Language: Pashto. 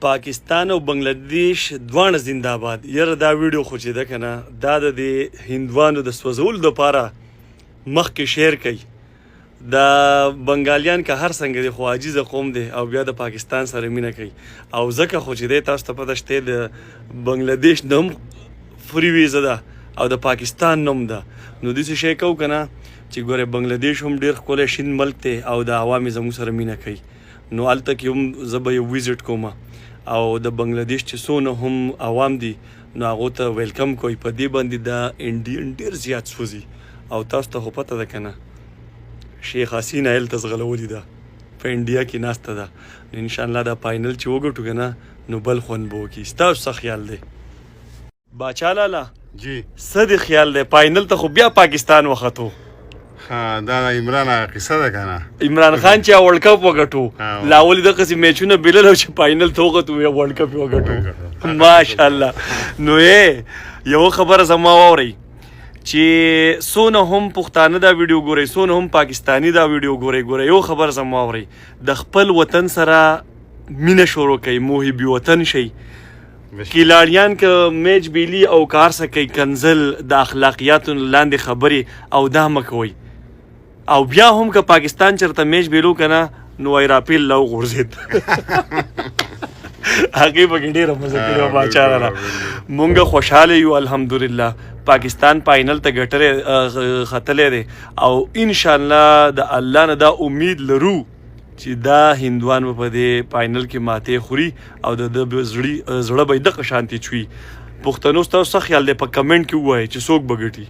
پاکستان او بنگلاديش دواړه زنده‌باد. یاره دا ویډیو خو چې ده که نه دا د دې هندوانو د سوځولو دپاره مخکې شیر کوي. دا بنګالیان که هر څنګه دی خو عاجزه قوم دی او بیا د پاکستان سره مینه کوي او ځکه خو چې دی تاسو ته پته شته د بنګلاديش نه هم فري ویزه ده او د پاکستان نه هم ده. نو داسې شی کوو که نه چې ګوره بنګلاديش هم ډېر ښکلی شین ملک دی او د عوام یې زموږ سره مینه کوي. نو هلته کې هم زه به یو ویزټ کوم او د بنګلاديش چې څونه هم عوام دي نو هغو ته ویلکم کوئ. په دې باندې د انډین ډېر زیات سوځي او تاسو ته خو پته ده که نه شیخ حسینه هلته ځغلولې ده په انډیا کې ناسته ده. نو انشاءالله دا فاینل چې وګټو که نه نو بل خوند به وکړي. ستاسو څه خیال دی باچا لالا؟ جی څه دې خیال دی فاینل ته خو بیا پاکستان وختو؟ دا د عمران قصه ده که نه عمران خان چې ورلډ کپ وګټو لاولې دغسې میچونه بلل او چې فاینل ته وغتو یا ورلډ کپ یې وګټو ماشاءالله. نو یوه خبره زما واورئ چې څونه هم پښتانه دا ویډیو ګورئ څونه هم پاکستاني دا ویډیو ګورئ یو خبر زما واورئ د خپل وطن سره مینه شروع کوئ محب وطن شئ. کیلاړیان که میچ بیلي او کار څه کوي کنزل د اخلاقیاتو لاندې خبرې او دا مه کوئ او بیا هم که پاکستان چېرته میچ بیلو که نه نو ایراپیل له وغورځېد هغې پکې ډېره مزه کړې وه باچا راله. مونږ خوشحاله یو الحمدلله پاکستان فاینل ته ګټلی ختلی دی او انشاءالله د الله نه دا امید لرو چې دا هندوان به په دې فاینل کې ماتې خوري او د ده زړه به یې دغه شانتې چوي. پښتنو ستاسو څه خیال دی په کمنټ کې ووایئ چې څوک به ګټي؟